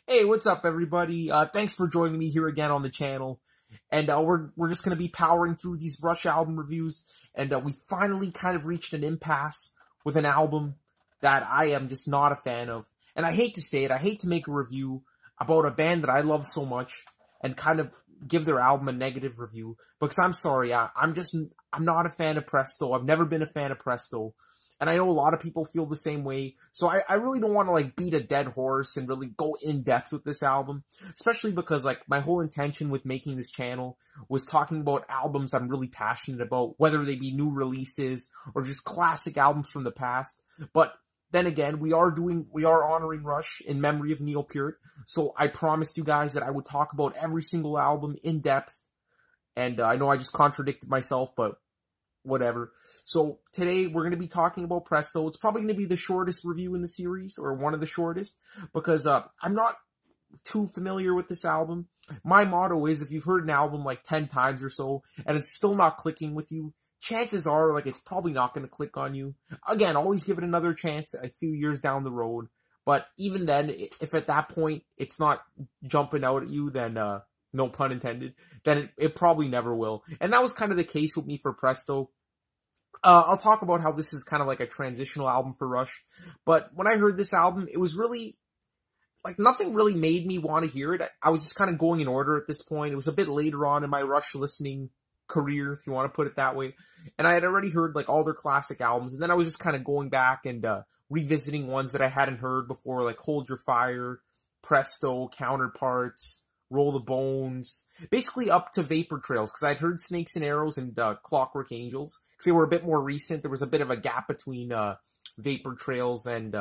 Hey, what's up, everybody? Thanks for joining me here again on the channel. And we're just going to be powering through these Rush album reviews. And we finally kind of reached an impasse with an album that I am just not a fan of. And I hate to say it, I hate to make a review about a band that I love so much and kind of give their album a negative review. Because I'm sorry, I'm not a fan of Presto. I've never been a fan of Presto. And I know a lot of people feel the same way, so I really don't want to, like, beat a dead horse and really go in-depth with this album, especially because, like, my whole intention with making this channel was talking about albums I'm really passionate about, whether they be new releases or just classic albums from the past. But then again, we are honoring Rush in memory of Neil Peart, so I promised you guys that I would talk about every single album in-depth, and I know I just contradicted myself, but whatever. So today we're going to be talking about Presto. It's probably going to be the shortest review in the series, or one of the shortest, because I'm not too familiar with this album. My motto is, if you've heard an album like 10 times or so, and it's still not clicking with you, chances are, like, it's probably not going to click on you. Again, always give it another chance a few years down the road. But even then, if at that point it's not jumping out at you, then, no pun intended, then it probably never will. And that was kind of the case with me for Presto. I'll talk about how this is kind of like a transitional album for Rush. But when I heard this album, it was really, like, nothing really made me want to hear it. I was just kind of going in order at this point. It was a bit later on in my Rush listening career, if you want to put it that way. And I had already heard, like, all their classic albums. And then I was just kind of going back and revisiting ones that I hadn't heard before, like Hold Your Fire, Presto, Counterparts, Roll the Bones, basically up to Vapor Trails, because I'd heard Snakes and Arrows and Clockwork Angels, because they were a bit more recent. There was a bit of a gap between Vapor Trails and,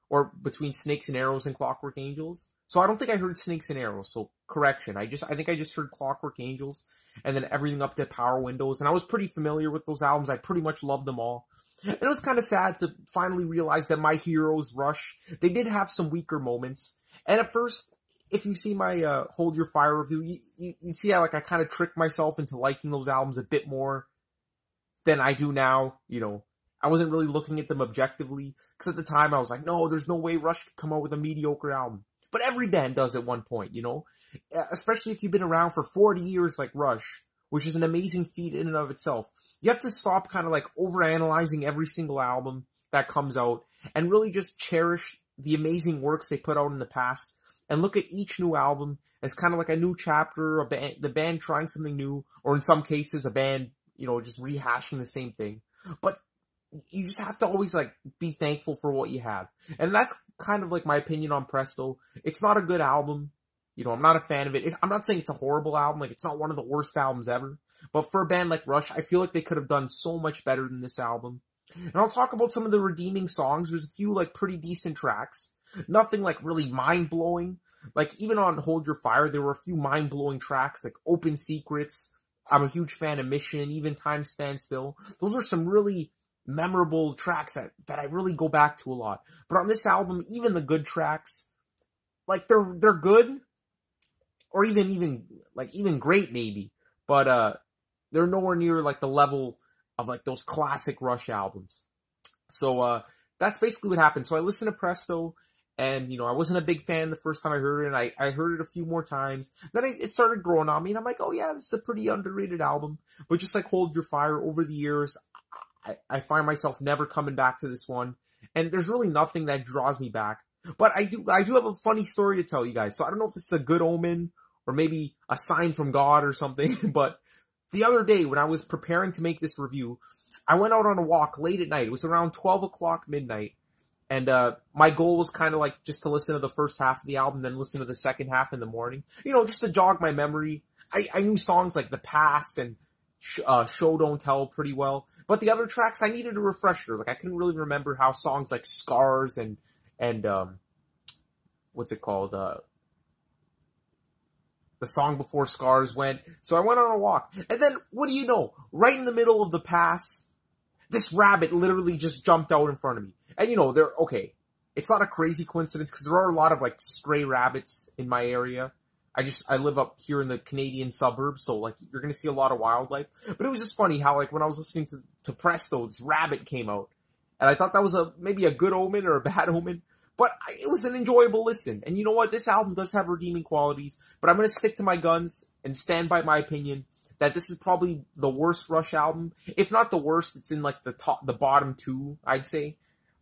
or between Snakes and Arrows and Clockwork Angels. So I don't think I heard Snakes and Arrows, so correction. I think I just heard Clockwork Angels, and then everything up to Power Windows, and I was pretty familiar with those albums. I pretty much loved them all. And it was kind of sad to finally realize that my heroes, Rush, they did have some weaker moments. And at first, if you see my Hold Your Fire review, you'd see how, like, I kind of tricked myself into liking those albums a bit more than I do now. You know, I wasn't really looking at them objectively, because at the time I was like, no, there's no way Rush could come out with a mediocre album. But every band does at one point, you know? Especially if you've been around for 40 years like Rush, which is an amazing feat in and of itself. You have to stop kind of, like, overanalyzing every single album that comes out and really just cherish the amazing works they put out in the past, and look at each new album as kind of like a new chapter, the band trying something new, or in some cases, a band, you know, just rehashing the same thing. But you just have to always, like, be thankful for what you have. And that's kind of like my opinion on Presto. It's not a good album. You know, I'm not a fan of it. I'm not saying it's a horrible album. Like, it's not one of the worst albums ever. But for a band like Rush, I feel like they could have done so much better than this album. And I'll talk about some of the redeeming songs. There's a few, like, pretty decent tracks. Nothing, like, really mind-blowing. Like, even on Hold Your Fire, there were a few mind-blowing tracks, like Open Secrets. I'm a huge fan of Mission, even Time Stands Still. Those are some really memorable tracks that I really go back to a lot. But on this album, even the good tracks, like, they're good, or even great maybe, but they're nowhere near, like, the level of, like, those classic Rush albums. So that's basically what happened. So I listened to Presto, and, you know, I wasn't a big fan the first time I heard it, and I heard it a few more times. Then it started growing on me, and I'm like, oh yeah, this is a pretty underrated album. But just like Hold Your Fire, over the years, I find myself never coming back to this one. And there's really nothing that draws me back. But I do have a funny story to tell you guys. So I don't know if this is a good omen, or maybe a sign from God or something. But the other day, when I was preparing to make this review, I went out on a walk late at night. It was around 12 o'clock midnight. And my goal was kind of like just to listen to the first half of the album, then listen to the second half in the morning. You know, just to jog my memory. I knew songs like The Pass and Show Don't Tell pretty well. But the other tracks, I needed a refresher. Like, I couldn't really remember how songs like Scars and what's it called? The song before Scars went. So I went on a walk. And then, what do you know? Right in the middle of The Pass, this rabbit literally just jumped out in front of me. And, you know, okay, it's not a crazy coincidence, because there are a lot of, like, stray rabbits in my area. I live up here in the Canadian suburbs, so, like, you're going to see a lot of wildlife. But it was just funny how, like, when I was listening to Presto, this rabbit came out. And I thought that was maybe a good omen or a bad omen. But it was an enjoyable listen. And you know what? This album does have redeeming qualities, but I'm going to stick to my guns and stand by my opinion that this is probably the worst Rush album. If not the worst, it's in like the bottom two, I'd say.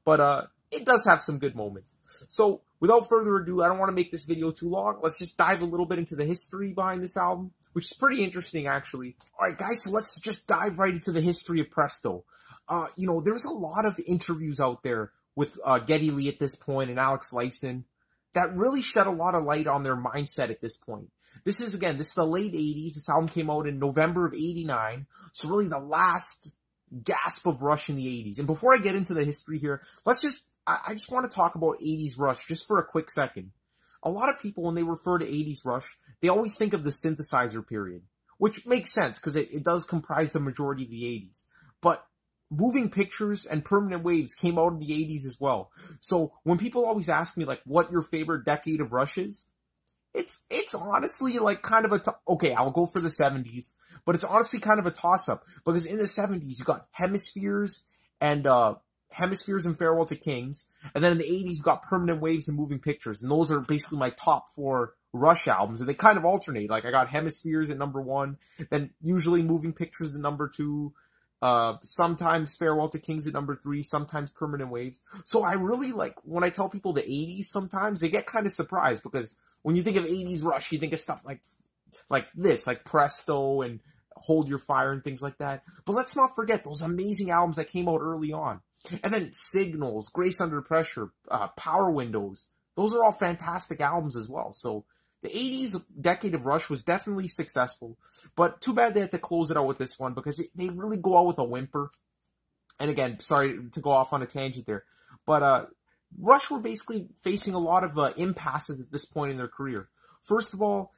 But it does have some good moments. So without further ado, I don't want to make this video too long. Let's just dive a little bit into the history behind this album, which is pretty interesting, actually. All right, guys, so let's just dive right into the history of Presto. You know, there's a lot of interviews out there with Geddy Lee at this point and Alex Lifeson that really shed a lot of light on their mindset at this point. This is the late 80s. This album came out in November of 89. So really the last gasp of Rush in the 80s. And before I get into the history here, I just want to talk about 80s Rush just for a quick second. A lot of people, when they refer to 80s Rush, they always think of the synthesizer period, which makes sense because it does comprise the majority of the 80s. But Moving Pictures and Permanent Waves came out in the 80s as well. So when people always ask me, like, what your favorite decade of Rush is, it's honestly like kind of okay, I'll go for the 70s, but it's honestly kind of a toss-up because in the 70s you got Hemispheres and Farewell to Kings, and then in the 80s you got Permanent Waves and Moving Pictures, and those are basically my top 4 Rush albums, and they kind of alternate. Like I got Hemispheres at number 1, then usually Moving Pictures at number 2, sometimes Farewell to Kings at number 3, sometimes Permanent Waves. So I really like, when I tell people the 80s sometimes, they get kind of surprised because when you think of 80s Rush, you think of stuff like this, like Presto and Hold Your Fire and things like that. But let's not forget those amazing albums that came out early on. And then Signals, Grace Under Pressure, Power Windows. Those are all fantastic albums as well. So the 80s decade of Rush was definitely successful, but too bad they had to close it out with this one because they really go out with a whimper. And again, sorry to go off on a tangent there, but Rush were basically facing a lot of impasses at this point in their career. First of all,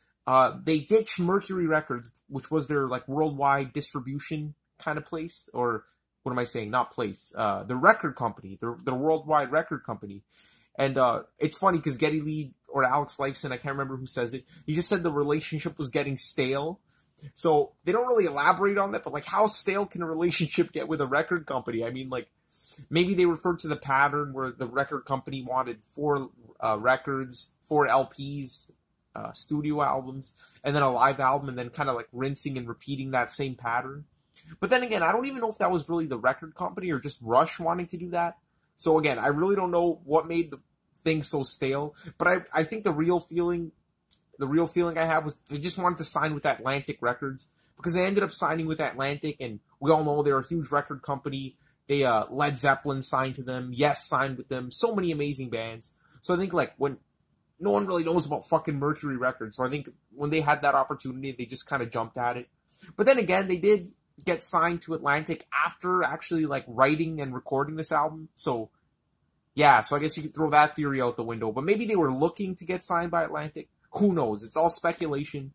they ditched Mercury Records, which was their like worldwide distribution kind of place, or what am I saying? Not place. The record company, the worldwide record company. And it's funny because Geddy Lee or Alex Lifeson, I can't remember who says it, he just said the relationship was getting stale. So they don't really elaborate on that, but like how stale can a relationship get with a record company? I mean, like maybe they referred to the pattern where the record company wanted 4 records, 4 LPs, studio albums, and then a live album, and then kind of like rinsing and repeating that same pattern. But then again, I don't even know if that was really the record company or just Rush wanting to do that. So again, I really don't know what made the thing so stale, but I think the real feeling I have was they just wanted to sign with Atlantic Records because they ended up signing with Atlantic, and we all know they're a huge record company. They Led Zeppelin signed to them, Yes signed with them, so many amazing bands. So I think like when no one really knows about fucking Mercury Records, so I think when they had that opportunity, they just kind of jumped at it. But then again, they did get signed to Atlantic after actually like writing and recording this album. So yeah, so I guess you could throw that theory out the window. But maybe they were looking to get signed by Atlantic. Who knows? It's all speculation.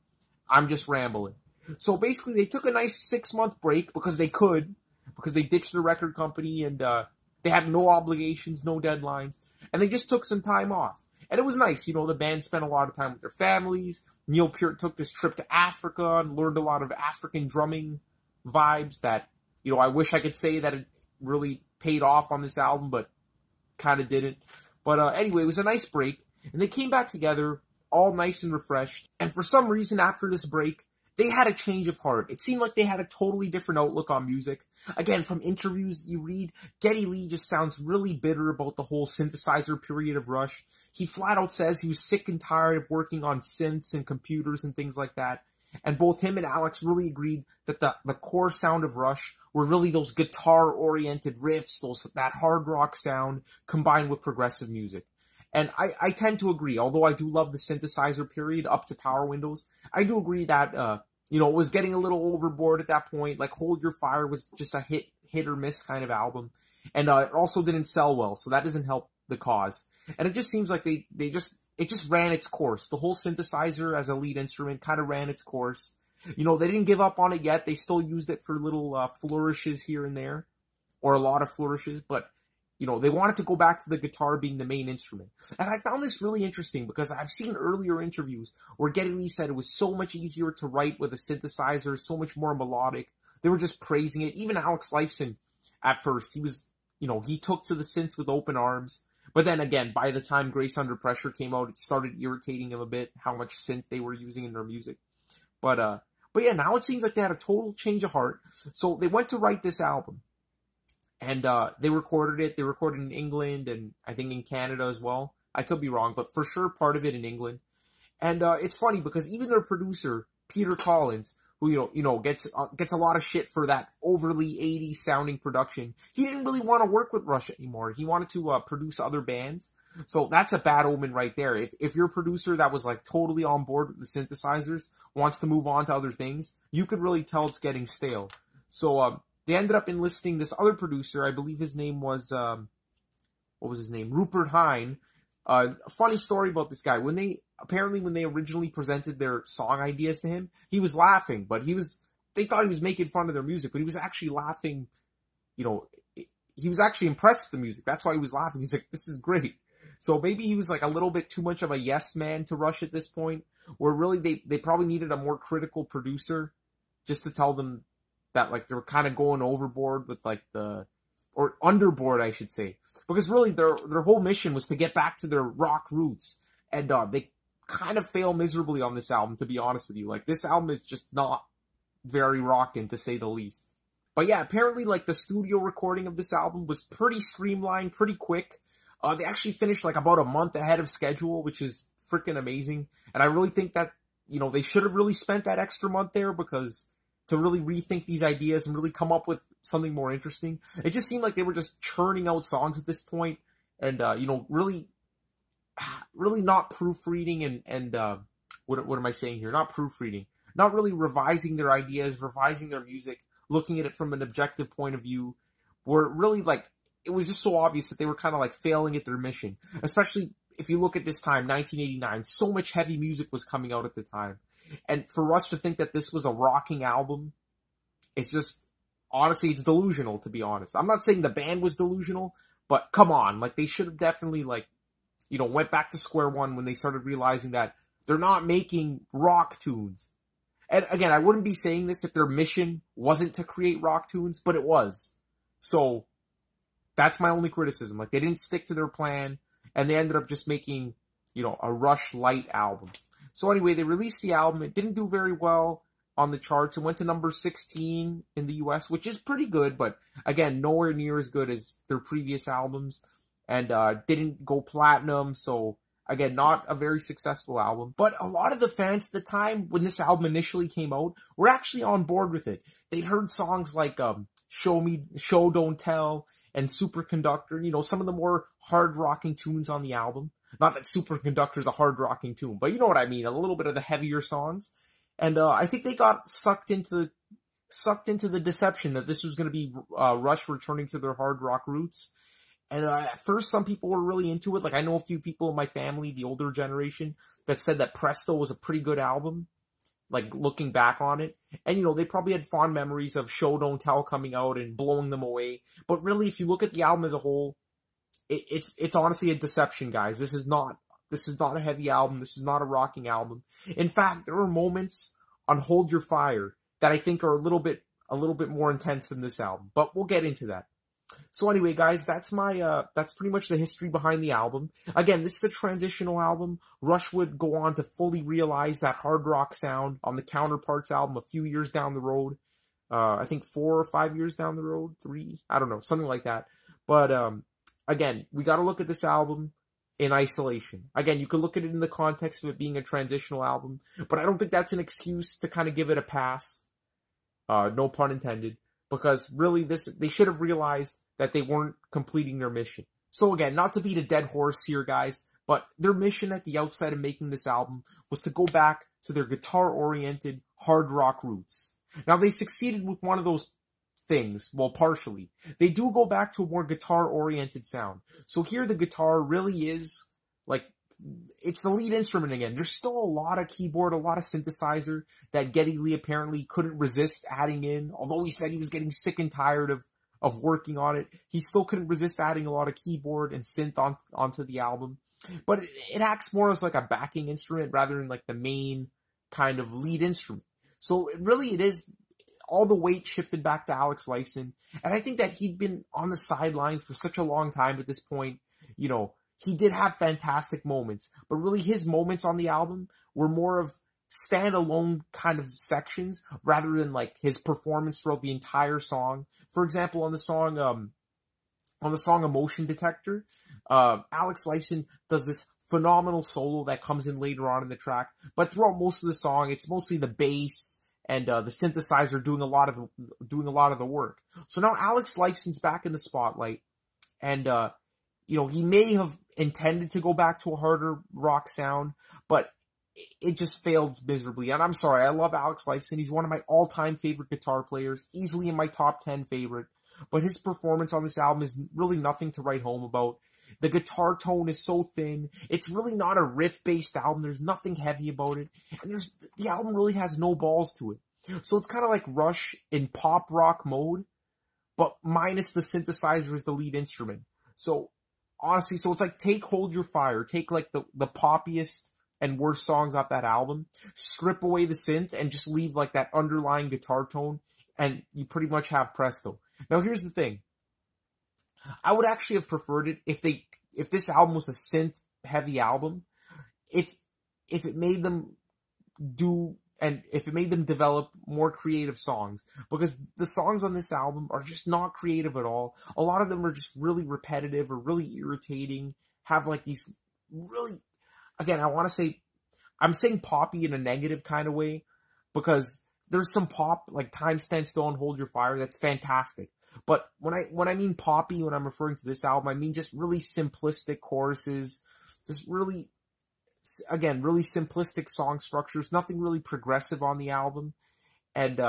I'm just rambling. So basically, they took a nice 6-month break because they could, because they ditched the record company and they had no obligations, no deadlines, and they just took some time off. And it was nice, you know, the band spent a lot of time with their families. Neil Peart took this trip to Africa and learned a lot of African drumming vibes that, you know, I wish I could say that it really paid off on this album, but kind of didn't. But anyway, it was a nice break, and they came back together, all nice and refreshed. And for some reason, after this break, they had a change of heart. It seemed like they had a totally different outlook on music. Again, from interviews you read, Geddy Lee just sounds really bitter about the whole synthesizer period of Rush. He flat out says he was sick and tired of working on synths and computers and things like that. And both him and Alex really agreed that the core sound of Rush were really those guitar-oriented riffs, that hard rock sound combined with progressive music. And I tend to agree, although I do love the synthesizer period up to Power Windows, I do agree that, you know, it was getting a little overboard at that point. Like, Hold Your Fire was just a hit or miss kind of album. And it also didn't sell well, so that doesn't help the cause. And it just seems like it just ran its course. The whole synthesizer as a lead instrument kind of ran its course. You know, they didn't give up on it yet. They still used it for little flourishes here and there, or a lot of flourishes, but you know, they wanted to go back to the guitar being the main instrument. And I found this really interesting because I've seen earlier interviews where Geddy Lee said it was so much easier to write with a synthesizer, so much more melodic. They were just praising it. Even Alex Lifeson, at first, he was, you know, he took to the synths with open arms. But then again, by the time Grace Under Pressure came out, it started irritating him a bit how much synth they were using in their music. But yeah, now it seems like they had a total change of heart. So they went to write this album. And they recorded it. They recorded in England and I think in Canada as well. I could be wrong, but for sure part of it in England. And it's funny because even their producer, Peter Collins, who gets a lot of shit for that overly 80s sounding production, he didn't really want to work with Rush anymore. He wanted to produce other bands. So that's a bad omen right there. If your producer that was like totally on board with the synthesizers wants to move on to other things, you could really tell it's getting stale. So they ended up enlisting this other producer. I believe his name was, what was his name? Rupert Hine. Funny story about this guy. When they originally presented their song ideas to him, he was laughing, but they thought he was making fun of their music, but he was actually laughing, he was actually impressed with the music. That's why he was laughing. He's like, this is great. So maybe he was like a little bit too much of a yes man to Rush at this point, where really they probably needed a more critical producer just to tell them that like they were kind of going overboard with like or underboard, I should say. Because really their whole mission was to get back to their rock roots. And they kind of fail miserably on this album, to be honest with you. Like, this album is just not very rockin', to say the least. But yeah, apparently like the studio recording of this album was pretty streamlined, pretty quick. They actually finished like about a month ahead of schedule, which is freaking amazing. And I really think that, they should have really spent that extra month there, because to really rethink these ideas and really come up with something more interesting. It just seemed like they were just churning out songs at this point, and really not proofreading and what am I saying here? Not proofreading, not really revising their ideas, revising their music, looking at it from an objective point of view, where really like it was just so obvious that they were kind of like failing at their mission. Especially if you look at this time, 1989, so much heavy music was coming out at the time. And for Rush to think that this was a rocking album, it's just, honestly, it's delusional, to be honest. I'm not saying the band was delusional, but come on, like, they should have definitely, like, went back to square one when they started realizing that they're not making rock tunes. And again, I wouldn't be saying this if their mission wasn't to create rock tunes, but it was. So, that's my only criticism. Like, they didn't stick to their plan, and they ended up just making, a Rush light album. So anyway, they released the album. It didn't do very well on the charts. It went to number 16 in the US, which is pretty good, but again, nowhere near as good as their previous albums. And didn't go platinum, so again, not a very successful album. But a lot of the fans at the time, when this album initially came out, were actually on board with it. They'd heard songs like Show Don't Tell and Superconductor, some of the more hard-rocking tunes on the album. Not that Superconductor is a hard-rocking tune, but you know what I mean, a little bit of the heavier songs. And I think they got sucked into the deception that this was going to be Rush returning to their hard rock roots. And at first, some people were really into it. Like, I know a few people in my family, the older generation, that said that Presto was a pretty good album, like, looking back on it. And, they probably had fond memories of Show Don't Tell coming out and blowing them away. But really, if you look at the album as a whole, it's honestly a deception, guys. This is not a heavy album. This is not a rocking album. In fact, there are moments on Hold Your Fire that I think are a little bit more intense than this album. But we'll get into that. So anyway, guys, that's pretty much the history behind the album. Again, this is a transitional album. Rush would go on to fully realize that hard rock sound on the Counterparts album a few years down the road. I think 4 or 5 years down the road, 3, I don't know, something like that. But again, we got to look at this album in isolation. Again, you could look at it in the context of it being a transitional album, but I don't think that's an excuse to kind of give it a pass. No pun intended. Because really, they should have realized that they weren't completing their mission. So again, not to beat a dead horse here, guys, but their mission at the outset of making this album was to go back to their guitar-oriented hard rock roots. Now, they succeeded with one of those things, well, partially. They do go back to a more guitar-oriented sound. So here, the guitar really is, like, it's the lead instrument again. There's still a lot of keyboard, a lot of synthesizer that Geddy Lee apparently couldn't resist adding in. Although he said he was getting sick and tired of working on it, he still couldn't resist adding a lot of keyboard and synth onto the album. But it acts more as like a backing instrument rather than like the main kind of lead instrument. So it is all the weight shifted back to Alex Lifeson. And I think that he'd been on the sidelines for such a long time at this point, he did have fantastic moments, but really his moments on the album were more of standalone kind of sections rather than like his performance throughout the entire song. For example, on the song Emotion Detector, Alex Lifeson does this phenomenal solo that comes in later on in the track, but throughout most of the song, it's mostly the bass and the synthesizer doing a lot of the work. So now Alex Lifeson's back in the spotlight, and he may have intended to go back to a harder rock sound, but it just failed miserably. And I'm sorry, I love Alex Lifeson. He's one of my all-time favorite guitar players, easily in my top 10 favorite. But his performance on this album is really nothing to write home about. The guitar tone is so thin. It's really not a riff-based album. There's nothing heavy about it. And the album really has no balls to it. So it's kind of like Rush in pop rock mode, but minus the synthesizer as the lead instrument. So honestly, so it's like take Hold Your Fire, take like the poppiest and worst songs off that album, strip away the synth, and just leave like that underlying guitar tone, and you pretty much have Presto. Now here's the thing. I would actually have preferred it if this album was a synth heavy album, if it made them develop more creative songs, because the songs on this album are just not creative at all. A lot of them are just really repetitive or really irritating, have like these really, again, I'm saying poppy in a negative kind of way, because there's some pop, like Time Stand Still and Hold Your Fire, that's fantastic. But when I mean poppy, when I'm referring to this album, I mean just really simplistic choruses, just really, again, really simplistic song structures, nothing really progressive on the album, and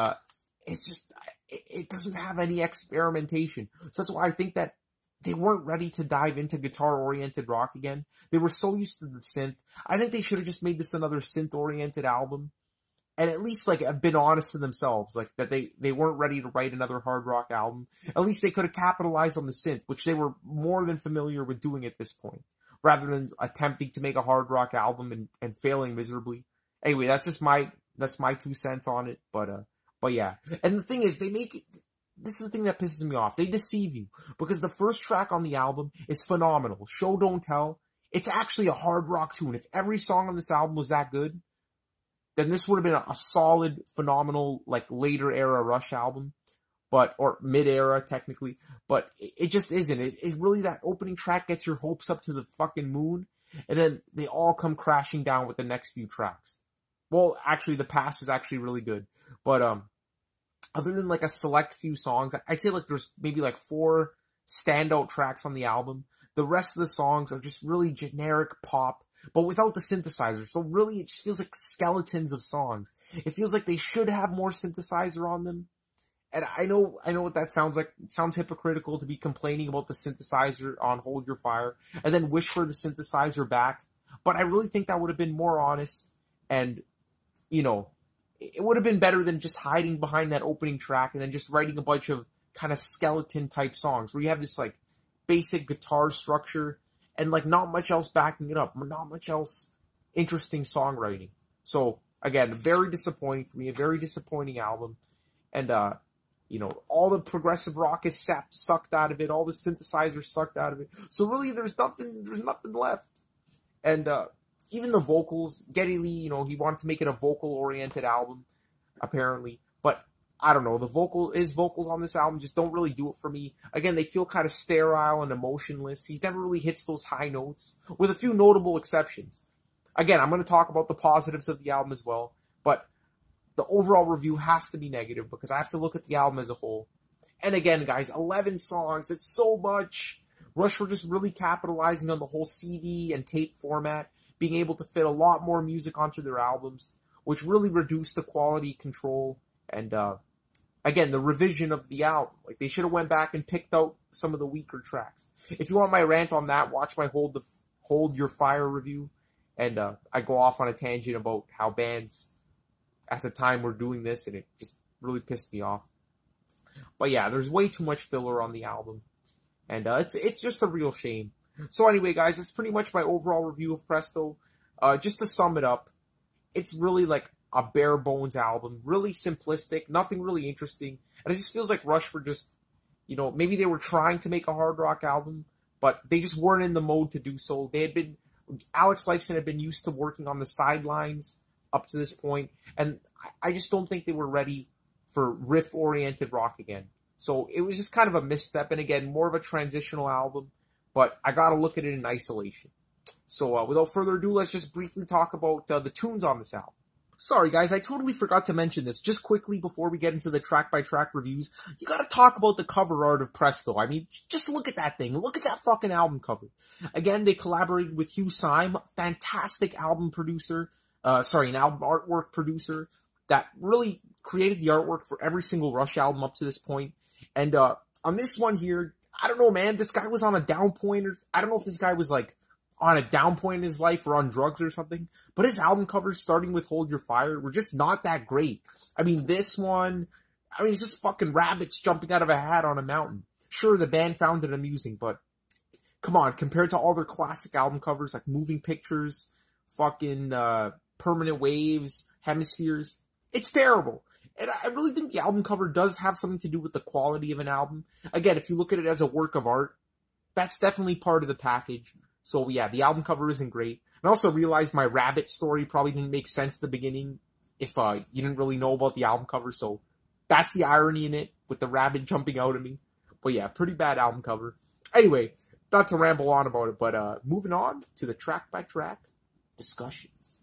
it doesn't have any experimentation. So that's why I think that they weren't ready to dive into guitar-oriented rock again. They were so used to the synth. I think they should have just made this another synth-oriented album, and at least like have been honest to themselves, like that they weren't ready to write another hard rock album. At least they could have capitalized on the synth, which they were more than familiar with doing at this point, rather than attempting to make a hard rock album and failing miserably. Anyway, that's my 2 cents on it, but yeah. And the thing is, this is the thing that pisses me off. They deceive you, because the first track on the album is phenomenal. Show Don't Tell. It's actually a hard rock tune. If every song on this album was that good, then this would have been a solid, phenomenal, like later era Rush album, or mid-era technically, but it just isn't. It really, that opening track gets your hopes up to the fucking moon, and then they all come crashing down with the next few tracks. Well, actually, The Past is actually really good, but other than like a select few songs, I'd say like there's maybe like 4 standout tracks on the album. The rest of the songs are just really generic pop, but without the synthesizer. So really, it just feels like skeletons of songs. It feels like they should have more synthesizer on them. And I know what that sounds like. It sounds hypocritical to be complaining about the synthesizer on Hold Your Fire and then wish for the synthesizer back. But I really think that would have been more honest, and, it would have been better than just hiding behind that opening track and then just writing a bunch of kind of skeleton type songs where you have this like basic guitar structure and like not much else backing it up, not much else interesting songwriting. So again, very disappointing for me, a very disappointing album. And all the progressive rock is sucked out of it, all the synthesizers sucked out of it. So really there's nothing left. And even the vocals, Geddy Lee, he wanted to make it a vocal-oriented album, apparently. But, I don't know, his vocals on this album just don't really do it for me. Again, they feel kind of sterile and emotionless. He never really hits those high notes, with a few notable exceptions. Again, I'm going to talk about the positives of the album as well, but the overall review has to be negative, because I have to look at the album as a whole. And again, guys, 11 songs, it's so much. Rush were just really capitalizing on the whole CD and tape format, being able to fit a lot more music onto their albums, which really reduced the quality control and, again, the revision of the album. Like, they should have went back and picked out some of the weaker tracks. If you want my rant on that, watch my Hold Your Fire review, and I go off on a tangent about how bands at the time were doing this, and it just really pissed me off. But yeah, there's way too much filler on the album, and it's just a real shame. So anyway, guys, that's pretty much my overall review of Presto. Just to sum it up, it's really like a bare bones album, really simplistic, nothing really interesting, and it just feels like Rush were just, maybe they were trying to make a hard rock album, but they just weren't in the mode to do so. Alex Lifeson had been used to working on the sidelines up to this point, and I just don't think they were ready for riff-oriented rock again. So it was just kind of a misstep, and again, more of a transitional album, but I gotta look at it in isolation. So without further ado, let's just briefly talk about the tunes on this album. Sorry guys, I totally forgot to mention this. Just quickly before we get into the track-by-track reviews, you gotta talk about the cover art of Presto. I mean, just look at that thing. Look at that fucking album cover. Again, they collaborated with Hugh Syme, fantastic album producer, an album artwork producer that really created the artwork for every single Rush album up to this point. And on this one here, I don't know, man, this guy was on a down point, or I don't know if this guy was like on a down point in his life or on drugs or something, but his album covers, starting with Hold Your Fire, were just not that great. I mean, this one, it's just fucking rabbits jumping out of a hat on a mountain. Sure, the band found it amusing, but come on, compared to all their classic album covers like Moving Pictures, fucking Permanent Waves, Hemispheres, it's terrible. And I really think the album cover does have something to do with the quality of an album. Again, if you look at it as a work of art, that's definitely part of the package. So yeah, the album cover isn't great. I also realized my rabbit story probably didn't make sense at the beginning if you didn't really know about the album cover. So that's the irony in it, with the rabbit jumping out at me. But yeah, pretty bad album cover. Anyway, not to ramble on about it, but moving on to the track-by-track discussions.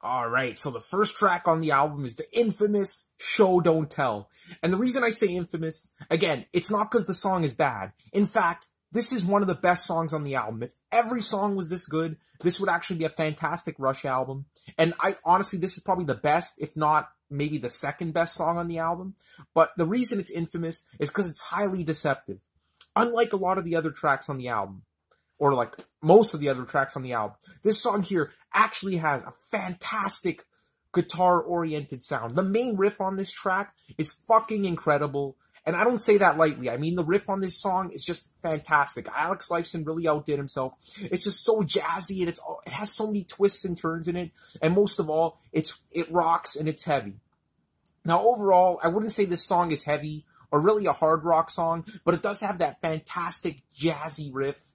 Alright, so the first track on the album is the infamous Show Don't Tell. And the reason I say infamous, again, it's not because the song is bad. In fact, this is one of the best songs on the album. If every song was this good, this would actually be a fantastic Rush album. And honestly, this is probably the best, if not maybe the second best song on the album. But the reason it's infamous is because it's highly deceptive. Unlike a lot of the other tracks on the album, or like most of the other tracks on the album, this song here actually has a fantastic guitar-oriented sound. The main riff on this track is fucking incredible, and I don't say that lightly. I mean, the riff on this song is just fantastic. Alex Lifeson really outdid himself. It's just so jazzy, and it has so many twists and turns in it, and most of all, it rocks and it's heavy. Now, overall, I wouldn't say this song is heavy or really a hard rock song, but it does have that fantastic jazzy riff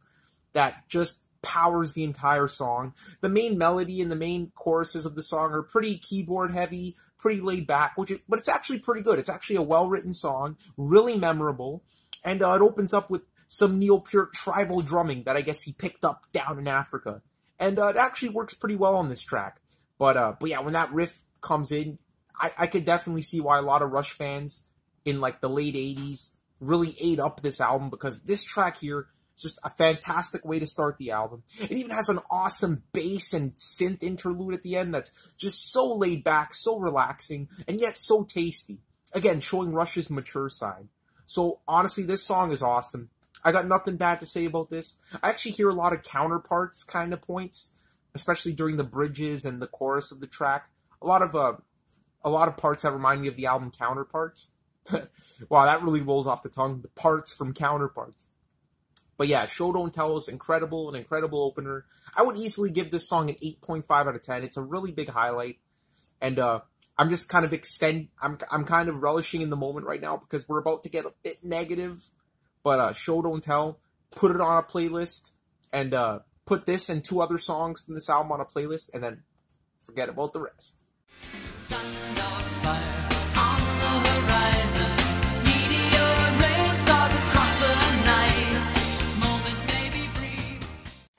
that just powers the entire song. The main melody and the main choruses of the song are pretty keyboard heavy, pretty laid back, but it's actually pretty good. It's actually a well-written song, really memorable, and it opens up with some Neil Peart tribal drumming that I guess he picked up down in Africa. And it actually works pretty well on this track. But yeah, when that riff comes in, I could definitely see why a lot of Rush fans in like the late 80s really ate up this album, because this track here is just a fantastic way to start the album. It even has an awesome bass and synth interlude at the end that's just so laid back, so relaxing, and yet so tasty. Again, showing Rush's mature side. So honestly, this song is awesome. I got nothing bad to say about this. I actually hear a lot of counterparts kind of points, especially during the bridges and the chorus of the track. A lot of parts that remind me of the album Counterparts. Wow, that really rolls off the tongue. The parts from Counterparts. But yeah, Show Don't Tell is incredible, an incredible opener. I would easily give this song an 8.5 out of 10. It's a really big highlight. And I'm just kind of I'm kind of relishing in the moment right now because we're about to get a bit negative. But Show Don't Tell, put it on a playlist, and put this and 2 other songs from this album on a playlist, and then forget about the rest.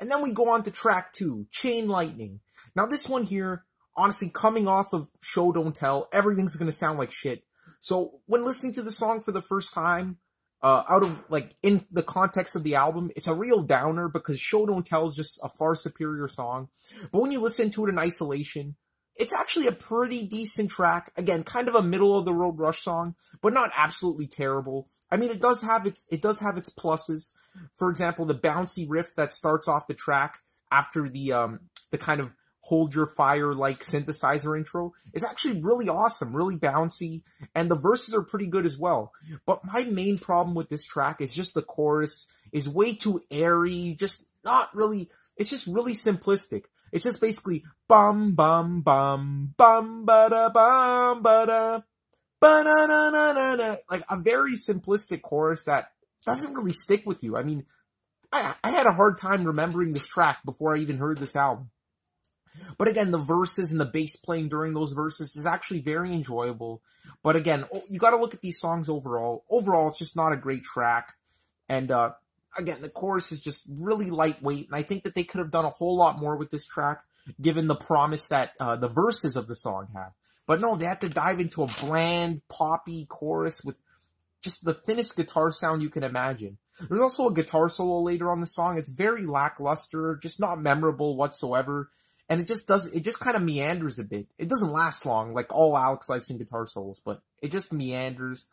And then we go on to track 2, Chain Lightning. Now this one here, honestly, coming off of Show Don't Tell, everything's going to sound like shit. So when listening to the song for the first time, in the context of the album, it's a real downer because Show Don't Tell is just a far superior song. But when you listen to it in isolation, it's actually a pretty decent track. Again, kind of a middle-of-the-road Rush song, but not absolutely terrible. I mean, it does have its pluses. For example, the bouncy riff that starts off the track after the kind of Hold Your Fire like synthesizer intro is actually really awesome, really bouncy, and the verses are pretty good as well. But my main problem with this track is just the chorus is way too airy, just not really, it's just really simplistic. It's just basically bum bum bum bum ba da bum ba da ba na na na na na, like a very simplistic chorus that doesn't really stick with you. I mean, I had a hard time remembering this track before I even heard this album. But again, the verses and the bass playing during those verses is actually very enjoyable. But again, you got to look at these songs overall. Overall, it's just not a great track. And again, the chorus is just really lightweight. And I think that they could have done a whole lot more with this track, given the promise that the verses of the song had. But no, they had to dive into a bland, poppy chorus with just the thinnest guitar sound you can imagine. There's also a guitar solo later on the song. It's very lackluster, just not memorable whatsoever. And it just kind of meanders a bit. It doesn't last long, like all Alex Lifeson guitar solos, but it just meanders.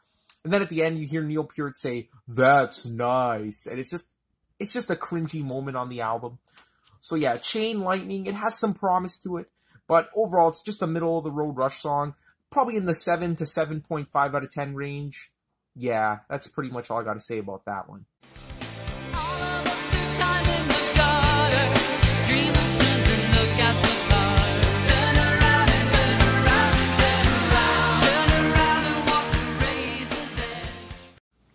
And then at the end, you hear Neil Peart say, "That's nice." And it's just a cringy moment on the album. So yeah, Chain Lightning, it has some promise to it, but overall, it's just a middle-of-the-road Rush song. Probably in the 7 to 7.5 out of 10 range. Yeah, that's pretty much all I got to say about that one.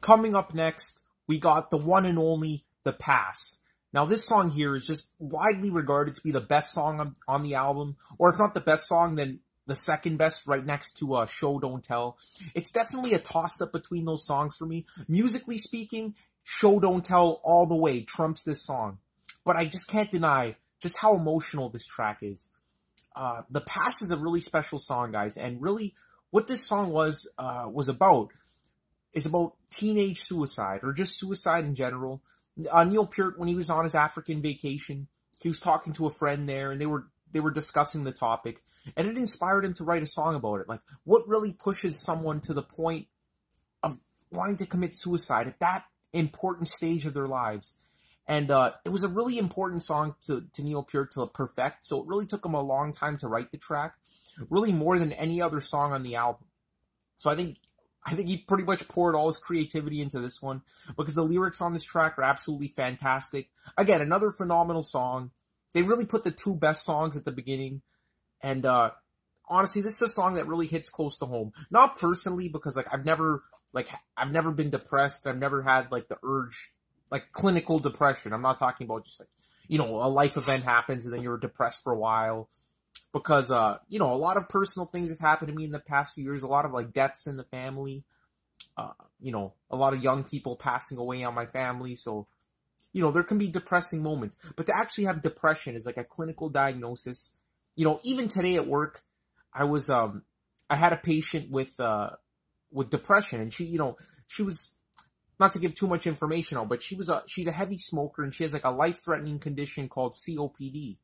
Coming up next, we got the one and only The Pass. Now, this song here is just widely regarded to be the best song on the album, or if not the best song, then the second best, right next to Show Don't Tell. It's definitely a toss-up between those songs for me. Musically speaking, Show Don't Tell all the way trumps this song. But I just can't deny just how emotional this track is. The Pass is a really special song, guys, and really what this song was about is about teenage suicide, or just suicide in general. Neil Peart, when he was on his African vacation, he was talking to a friend there, and they were discussing the topic, and it inspired him to write a song about it. Like, what really pushes someone to the point of wanting to commit suicide at that important stage of their lives? And it was a really important song to Neil Peart to perfect, so it really took him a long time to write the track, really more than any other song on the album. So I think he pretty much poured all his creativity into this one, because the lyrics on this track are absolutely fantastic. Again, another phenomenal song. They really put the two best songs at the beginning. And honestly, this is a song that really hits close to home. Not personally, because I've never been depressed. I've never had like the urge, like clinical depression. I'm not talking about just like, a life event happens and then you're depressed for a while. Because, a lot of personal things have happened to me in the past few years. A lot of, like, deaths in the family. A lot of young people passing away on my family. So, there can be depressing moments. But to actually have depression is, like, a clinical diagnosis. Even today at work, I had a patient with depression. And she was, not to give too much information out, but she's a heavy smoker. And she has, like, a life-threatening condition called COPD.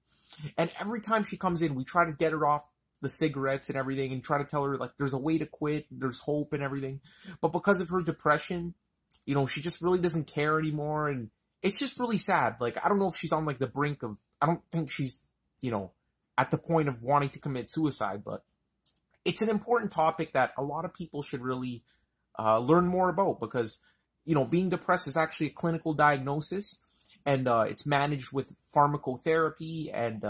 And every time she comes in, we try to get her off the cigarettes and everything and try to tell her, like, there's a way to quit, there's hope and everything. But because of her depression, she just really doesn't care anymore. And it's just really sad. Like, I don't know if she's on, like, the brink of, I don't think she's, at the point of wanting to commit suicide. But it's an important topic that a lot of people should really learn more about, because, being depressed is actually a clinical diagnosis. And it's managed with pharmacotherapy and,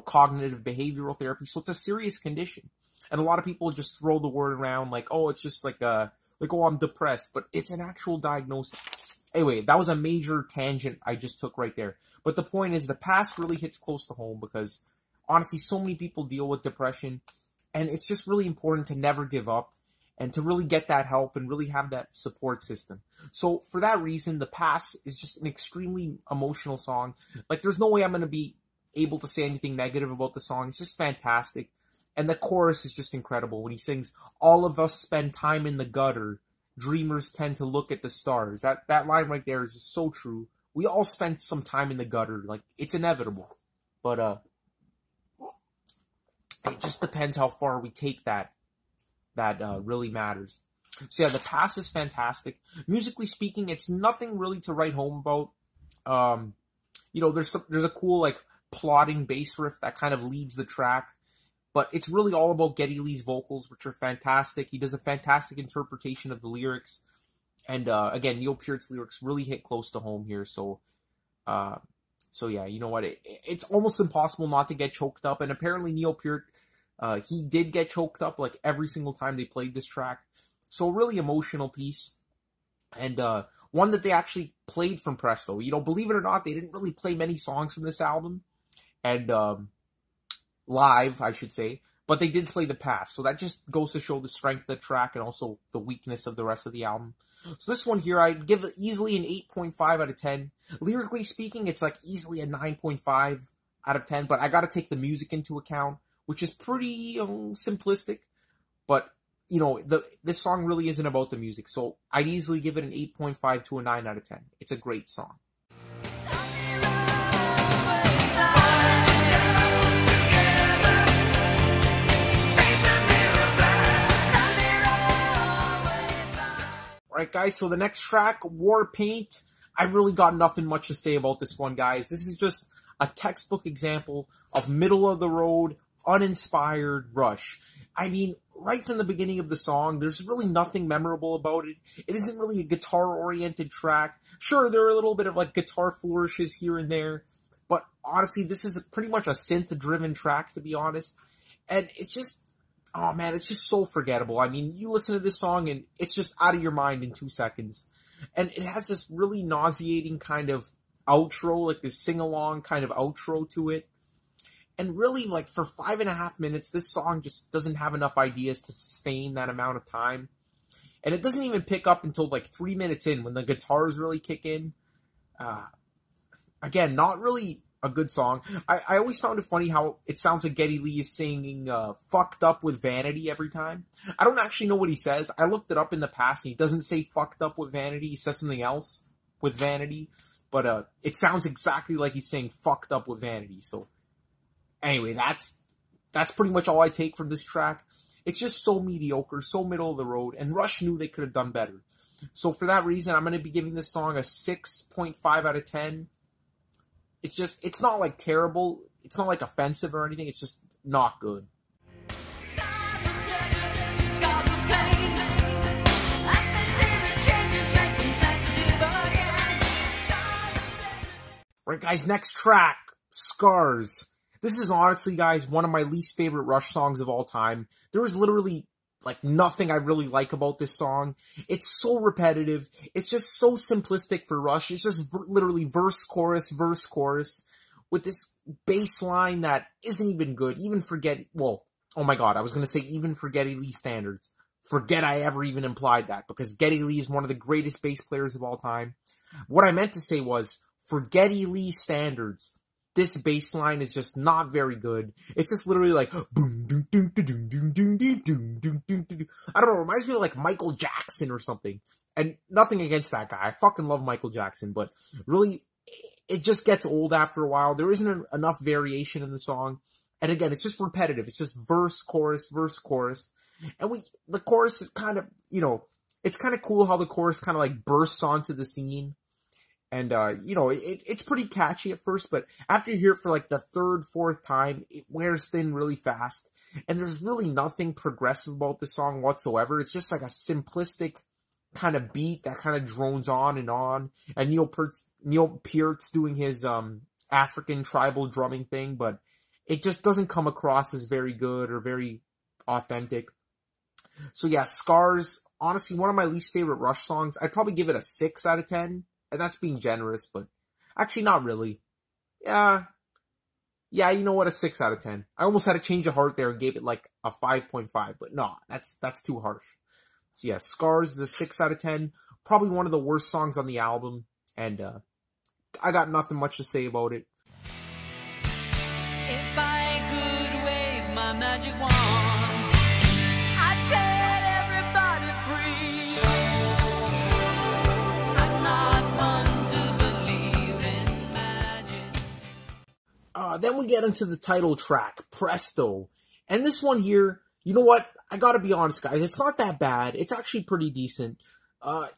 cognitive behavioral therapy. So it's a serious condition. And a lot of people just throw the word around like, oh, it's just like, oh, I'm depressed. But it's an actual diagnosis. Anyway, that was a major tangent I just took right there. But the point is, The Past really hits close to home because, honestly, so many people deal with depression. And it's just really important to never give up and to really get that help and really have that support system. So for that reason, The Pass is just an extremely emotional song. Like, there's no way I'm going to be able to say anything negative about the song. It's just fantastic. And the chorus is just incredible when he sings, "All of us spend time in the gutter. Dreamers tend to look at the stars." That line right there is just so true. We all spend some time in the gutter. Like, it's inevitable. But it just depends how far we take that really matters. So yeah, The Pass is fantastic. Musically speaking, it's nothing really to write home about. There's a cool, like, plodding bass riff that kind of leads the track. But it's really all about Geddy Lee's vocals, which are fantastic. He does a fantastic interpretation of the lyrics. And again, Neil Peart's lyrics really hit close to home here. So yeah, you know what? It's almost impossible not to get choked up. And apparently Neil Peart, he did get choked up like every single time they played this track. So a really emotional piece. And one that they actually played from Presto. You know, believe it or not, they didn't really play many songs from this album. And live, I should say. But they did play the past. So that just goes to show the strength of the track and also the weakness of the rest of the album. So this one here, I'd give it easily an 8.5 out of 10. Lyrically speaking, it's like easily a 9.5 out of 10. But I got to take the music into account, which is pretty simplistic. But, you know, this song really isn't about the music. So I'd easily give it an 8.5 to a 9 out of 10. It's a great song. Alright guys, so the next track, War Paint, I really got nothing much to say about this one, guys. This is just a textbook example of middle-of-the-road, uninspired Rush. I mean, right from the beginning of the song, there's really nothing memorable about it. It isn't really a guitar-oriented track. Sure, there are a little bit of like guitar flourishes here and there, but honestly, this is pretty much a synth-driven track, to be honest. And it's just... oh man, it's just so forgettable. I mean, you listen to this song and it's just out of your mind in 2 seconds. And it has this really nauseating kind of outro, like this sing-along kind of outro to it. And really, like, for 5.5 minutes, this song just doesn't have enough ideas to sustain that amount of time. And it doesn't even pick up until, like, 3 minutes in, when the guitars really kick in. Again, not really a good song. I always found it funny how it sounds like Geddy Lee is singing fucked up with vanity every time. I don't actually know what he says. I looked it up in the past and he doesn't say fucked up with vanity. He says something else with vanity. But it sounds exactly like he's saying fucked up with vanity. So anyway, that's pretty much all I take from this track. It's just so mediocre, so middle of the road, and Rush knew they could have done better. So for that reason, I'm going to be giving this song a 6.5 out of 10. It's just, it's not like terrible, it's not like offensive or anything, it's just not good. Alright guys, next track, Scars. This is honestly, guys, one of my least favorite Rush songs of all time. There is literally like nothing I really like about this song. It's so repetitive. It's just so simplistic for Rush. It's just literally verse, chorus, with this bass line that isn't even good. Even forget, well, oh my god, I was going to say even for Geddy Lee standards. Forget I ever even implied that, because Geddy Lee is one of the greatest bass players of all time. What I meant to say was, for Geddy Lee standards, this bass line is just not very good. It's just literally like boom, doom, doom, doom, doom, doom, doom, doom, doom, doom, doom. I don't know. It reminds me of like Michael Jackson or something. And nothing against that guy. I fucking love Michael Jackson, but really, it just gets old after a while. There isn't enough variation in the song, and again, it's just repetitive. It's just verse, chorus, and the chorus is kind of, you know, it's kind of cool how the chorus kind of like bursts onto the scene. And, you know, it's pretty catchy at first, but after you hear it for like the third, fourth time, it wears thin really fast. And there's really nothing progressive about the song whatsoever. It's just like a simplistic kind of beat that kind of drones on. And Neil Peart's doing his African tribal drumming thing, but it just doesn't come across as very good or very authentic. So yeah, Scars, honestly, one of my least favorite Rush songs. I'd probably give it a 6 out of 10. And that's being generous, but actually not really. Yeah, you know what, a 6 out of 10. I almost had a change of heart there and gave it like a 5.5, but no, that's too harsh. So yeah, Scars is a 6 out of 10. Probably one of the worst songs on the album, and I got nothing much to say about it. If I could wave my magic wand, I'd set everybody free. Then we get into the title track, Presto. And this one here, you know what? I gotta be honest, guys. It's not that bad. It's actually pretty decent.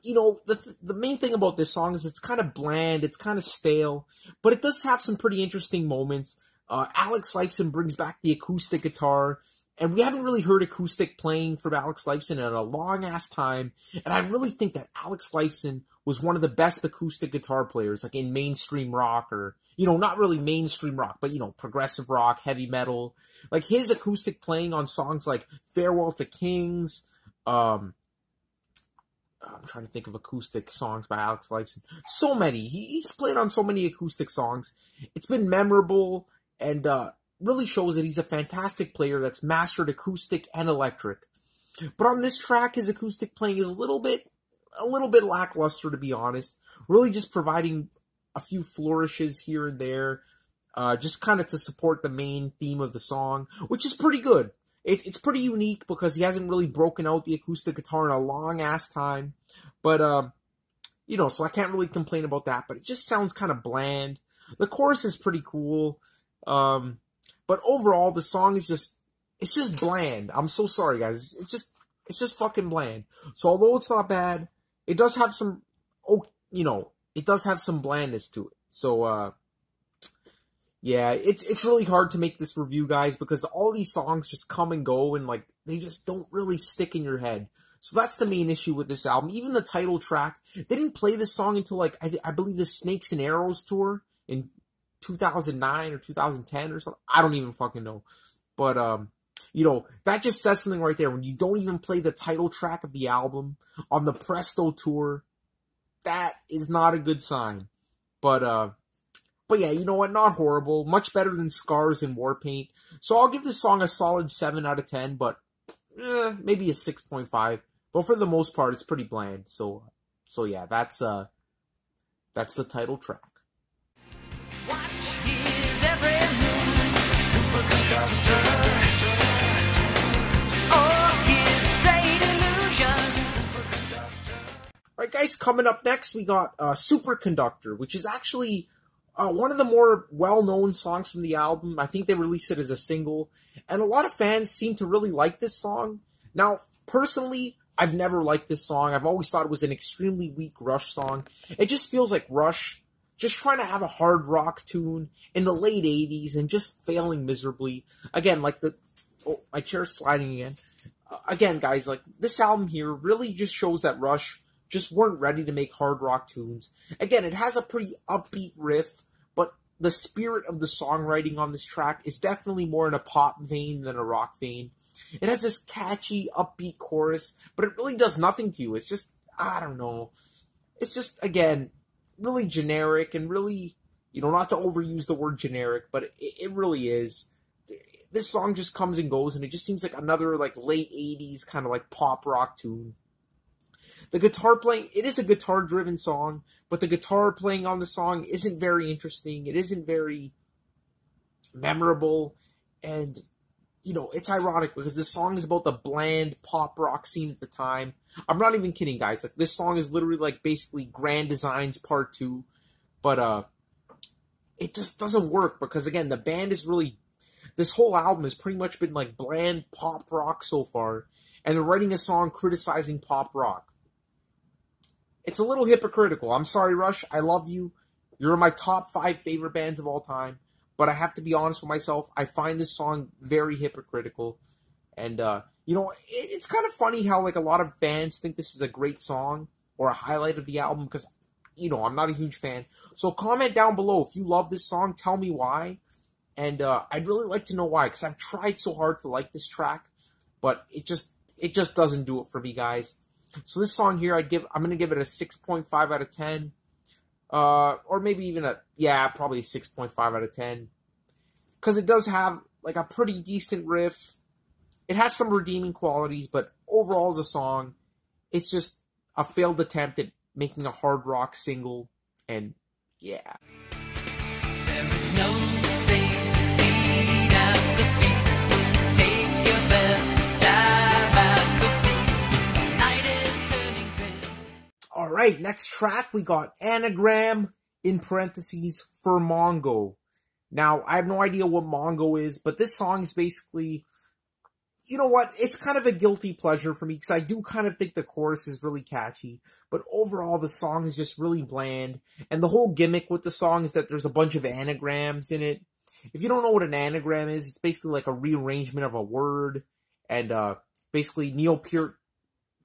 You know, the main thing about this song is it's kind of bland, it's kind of stale, but it does have some pretty interesting moments. Alex Lifeson brings back the acoustic guitar, and we haven't really heard acoustic playing from Alex Lifeson in a long-ass time, and I really think that Alex Lifeson was one of the best acoustic guitar players, like in mainstream rock, or, you know, not really mainstream rock, but, you know, progressive rock, heavy metal. Like, his acoustic playing on songs like Farewell to Kings, I'm trying to think of acoustic songs by Alex Lifeson. So many. He's played on so many acoustic songs. It's been memorable, and really shows that he's a fantastic player that's mastered acoustic and electric. But on this track, his acoustic playing is a little bit lackluster, to be honest. Really just providing a few flourishes here and there, just kind of to support the main theme of the song, which is pretty good. It's pretty unique because he hasn't really broken out the acoustic guitar in a long-ass time. But, you know, so I can't really complain about that. But it just sounds kind of bland. The chorus is pretty cool. But overall, the song is it's just bland. I'm so sorry, guys. It's just fucking bland. So although it's not bad, it does have some, you know, it does have some blandness to it. So, yeah, it's really hard to make this review, guys, because all these songs just come and go, and, like, they just don't really stick in your head. So that's the main issue with this album. Even the title track, they didn't play this song until, like, I believe the Snakes and Arrows tour in 2009 or 2010 or something. I don't even fucking know. But, you know, that just says something right there. When you don't even play the title track of the album on the Presto tour, that is not a good sign. But yeah, you know what? Not horrible. Much better than Scars and Warpaint. So I'll give this song a solid 7 out of 10, but maybe a 6.5. But for the most part, it's pretty bland. So yeah, that's the title track. Watch his every move, Superconductor. Oh, his straight illusion, Superconductor. Alright, guys, coming up next, we got Superconductor, which is actually one of the more well-known songs from the album. I think they released it as a single, and a lot of fans seem to really like this song. Now, personally, I've never liked this song. I've always thought it was an extremely weak Rush song. It just feels like Rush just trying to have a hard rock tune in the late 80s and just failing miserably. Again, like oh, my chair's sliding again. Again, guys, like, this album here really just shows that Rush just weren't ready to make hard rock tunes. Again, it has a pretty upbeat riff, but the spirit of the songwriting on this track is definitely more in a pop vein than a rock vein. It has this catchy, upbeat chorus, but it really does nothing to you. It's just, I don't know. It's just, again, really generic and really, you know, not to overuse the word generic, but it really is. This song just comes and goes, and it just seems like another, like, late 80s kind of, like, pop rock tune. The guitar playing, it is a guitar-driven song, but the guitar playing on the song isn't very interesting. It isn't very memorable, and, you know, it's ironic because this song is about the bland pop rock scene at the time. I'm not even kidding, guys. Like, this song is literally, like, basically Grand Designs Part 2, but, it just doesn't work because, again, the band is really, this whole album has pretty much been, like, bland pop rock so far, and they're writing a song criticizing pop rock. It's a little hypocritical. I'm sorry, Rush. I love you. You're in my top 5 favorite bands of all time. But I have to be honest with myself. I find this song very hypocritical. And, you know, it's kind of funny how, like, a lot of fans think this is a great song or a highlight of the album because, you know, I'm not a huge fan. So comment down below if you love this song. Tell me why. And I'd really like to know why because I've tried so hard to like this track. But it just doesn't do it for me, guys. So this song here, I'm going to give it a 6.5 out of 10. Or maybe even probably a 6.5 out of 10. Because it does have, like, a pretty decent riff. It has some redeeming qualities, but overall as a song, it's just a failed attempt at making a hard rock single. And, yeah. There is no safe seat at the feast. Take your best dive at the feast. Night is turning gray. Alright, next track, we got Anagram, in parentheses, for Mongo. Now, I have no idea what Mongo is, but this song is basically, you know what? It's kind of a guilty pleasure for me because I do kind of think the chorus is really catchy. But overall, the song is just really bland. And the whole gimmick with the song is that there's a bunch of anagrams in it. If you don't know what an anagram is, it's basically like a rearrangement of a word. And basically, Neil Peart,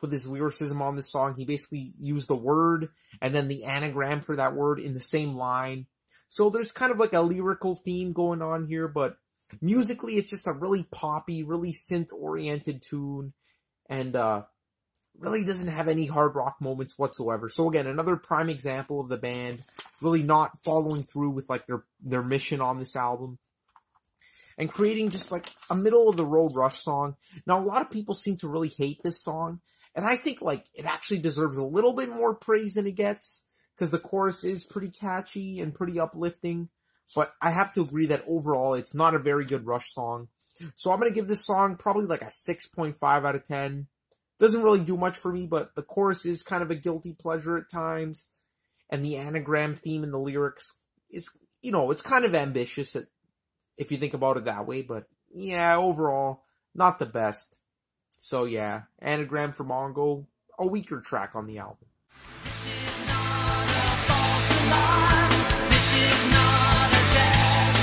with his lyricism on this song, he basically used the word and then the anagram for that word in the same line. So there's kind of like a lyrical theme going on here, but musically it's just a really poppy, really synth-oriented tune, and really doesn't have any hard rock moments whatsoever. So again, another prime example of the band really not following through with like their mission on this album, and creating just like a middle-of-the-road Rush song. Now, a lot of people seem to really hate this song, and I think like it actually deserves a little bit more praise than it gets, because the chorus is pretty catchy and pretty uplifting. But I have to agree that overall it's not a very good Rush song. So I'm going to give this song probably like a 6.5 out of 10. Doesn't really do much for me, but the chorus is kind of a guilty pleasure at times. And the anagram theme in the lyrics is, you know, it's kind of ambitious if you think about it that way. But yeah, overall, not the best. So yeah, Anagram for Mongo, a weaker track on the album. This is not a false alarm. This is not a test.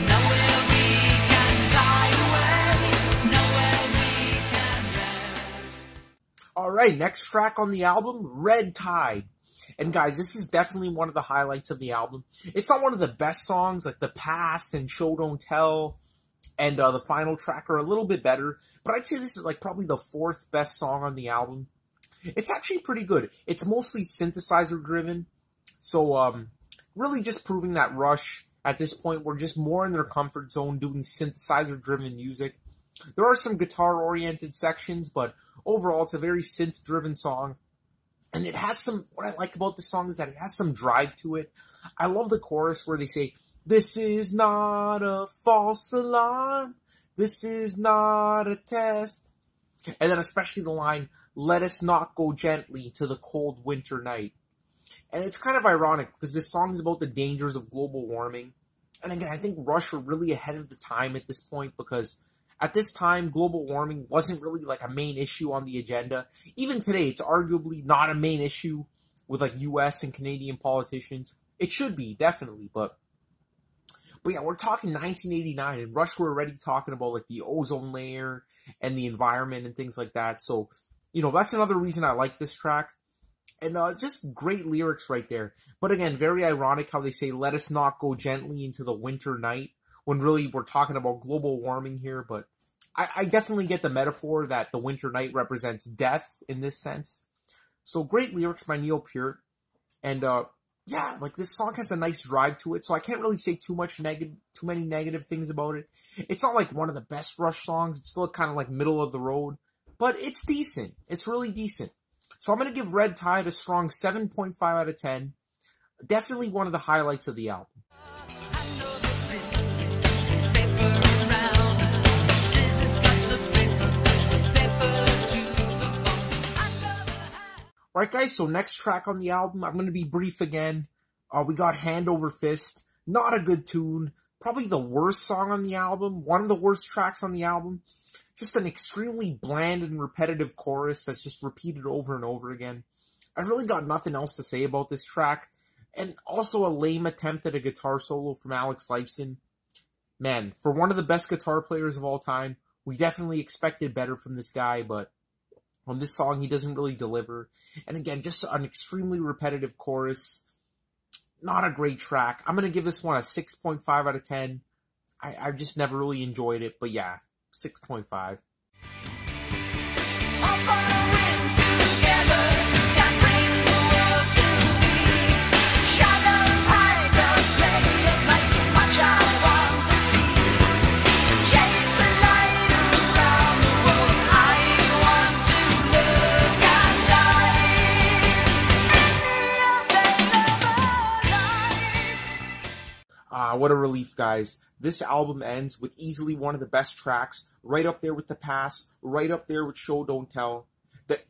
Nowhere we can fly away. Nowhere we can rest. Alright, next track on the album, Red Tide. And guys, this is definitely one of the highlights of the album. It's not one of the best songs, like The Pass and Show Don't Tell and the final track are a little bit better, but I'd say this is like probably the fourth best song on the album. It's actually pretty good. It's mostly synthesizer driven, so really just proving that Rush at this point were just more in their comfort zone doing synthesizer driven music. There are some guitar oriented sections, but overall it's a very synth driven song. And it has some, what I like about the song is that it has some drive to it. I love the chorus where they say, "This is not a false alarm. This is not a test." And then especially the line, "Let us not go gently to the cold winter night." And it's kind of ironic because this song is about the dangers of global warming. And again, I think Rush are really ahead of the time at this point, because at this time, global warming wasn't really like a main issue on the agenda. Even today, it's arguably not a main issue with like US and Canadian politicians. It should be, definitely, but yeah, we're talking 1989, and Rush were already talking about like the ozone layer and the environment and things like that. So, you know, that's another reason I like this track. And just great lyrics right there. But again, very ironic how they say, "Let us not go gently into the winter night," when really we're talking about global warming here. But I definitely get the metaphor that the winter night represents death in this sense. So great lyrics by Neil Peart. And yeah, like this song has a nice drive to it, so I can't really say too many negative things about it. It's not like one of the best Rush songs. It's still kind of like middle of the road, but it's decent. It's really decent. So I'm going to give Red Tide a strong 7.5 out of 10. Definitely one of the highlights of the album. Alright guys, so next track on the album, I'm going to be brief again. We got Hand Over Fist. Not a good tune. Probably the worst song on the album. One of the worst tracks on the album. Just an extremely bland and repetitive chorus that's just repeated over and over again. I really got nothing else to say about this track. And also a lame attempt at a guitar solo from Alex Lifeson. Man, for one of the best guitar players of all time, we definitely expected better from this guy, but on this song, he doesn't really deliver. And again, just an extremely repetitive chorus. Not a great track. I'm going to give this one a 6.5 out of 10. I've just never really enjoyed it, but yeah, 6.5. What a relief, guys. This album ends with easily one of the best tracks, right up there with The Pass, right up there with Show Don't Tell. The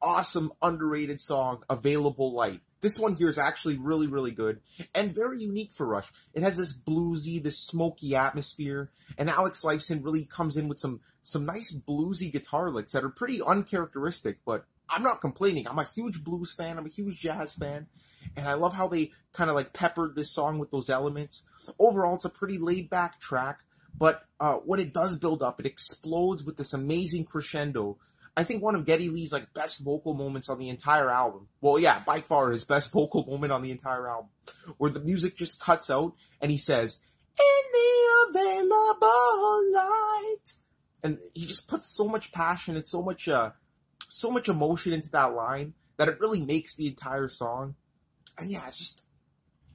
awesome, underrated song, Available Light. This one here is actually really, really good and very unique for Rush. It has this bluesy, this smoky atmosphere, and Alex Lifeson really comes in with some nice bluesy guitar licks that are pretty uncharacteristic, but I'm not complaining. I'm a huge blues fan. I'm a huge jazz fan, and I love how they kind of like peppered this song with those elements. Overall, it's a pretty laid-back track, but when it does build up, it explodes with this amazing crescendo. I think one of Geddy Lee's like best vocal moments on the entire album. Well, yeah, by far his best vocal moment on the entire album, where the music just cuts out and he says, "In the available light," and he just puts so much passion and so much emotion into that line that it really makes the entire song. And yeah, it's just,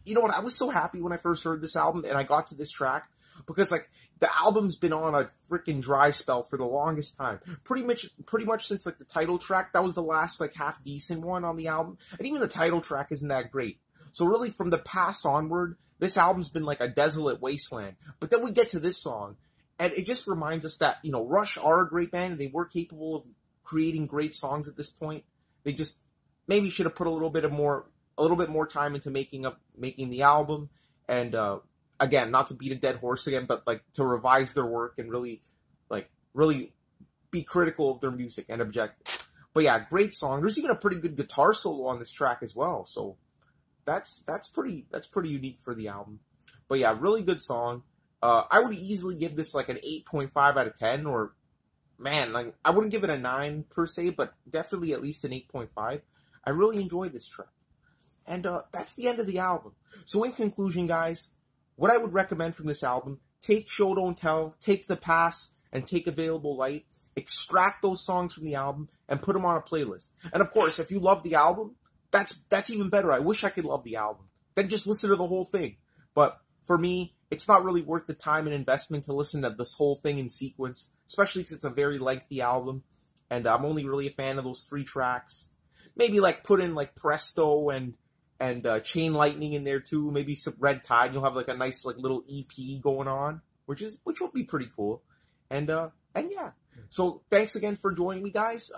you know what? I was so happy when I first heard this album and I got to this track because like the album's been on a freaking dry spell for the longest time. Pretty much since like the title track. That was the last like half decent one on the album. And even the title track isn't that great. So really from the pass onward, this album's been like a desolate wasteland. But then we get to this song and it just reminds us that, you know, Rush are a great band and they were capable of creating great songs at this point. They just maybe should have put a little bit more time into making the album, and again, not to beat a dead horse again, but like to revise their work and really be critical of their music and objective. But yeah, great song. There's even a pretty good guitar solo on this track as well, so that's pretty unique for the album. But yeah, really good song. I would easily give this like an 8.5 out of 10, or man, like I wouldn't give it a 9 per se, but definitely at least an 8.5. I really enjoyed this track. And that's the end of the album. So in conclusion, guys, what I would recommend from this album, take Show Don't Tell, take The Pass, and take Available Light, extract those songs from the album, and put them on a playlist. And of course, if you love the album, that's even better. I wish I could love the album. Then just listen to the whole thing. But for me, it's not really worth the time and investment to listen to this whole thing in sequence, especially because it's a very lengthy album, and I'm only really a fan of those 3 tracks. Maybe like put in like Presto and Chain Lightning in there too, maybe some Red Tide, and you'll have like a nice like little EP going on, which would be pretty cool. And yeah. So thanks again for joining me, guys.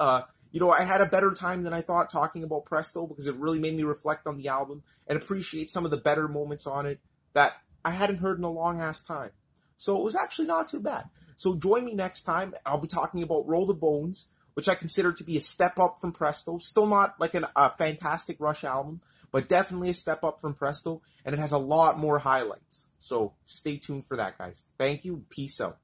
You know, I had a better time than I thought talking about Presto because it really made me reflect on the album and appreciate some of the better moments on it that I hadn't heard in a long ass time. So it was actually not too bad. So join me next time. I'll be talking about Roll the Bones, which I consider to be a step up from Presto. Still not like a fantastic Rush album, but definitely a step up from Presto, and it has a lot more highlights. So stay tuned for that, guys. Thank you. Peace out.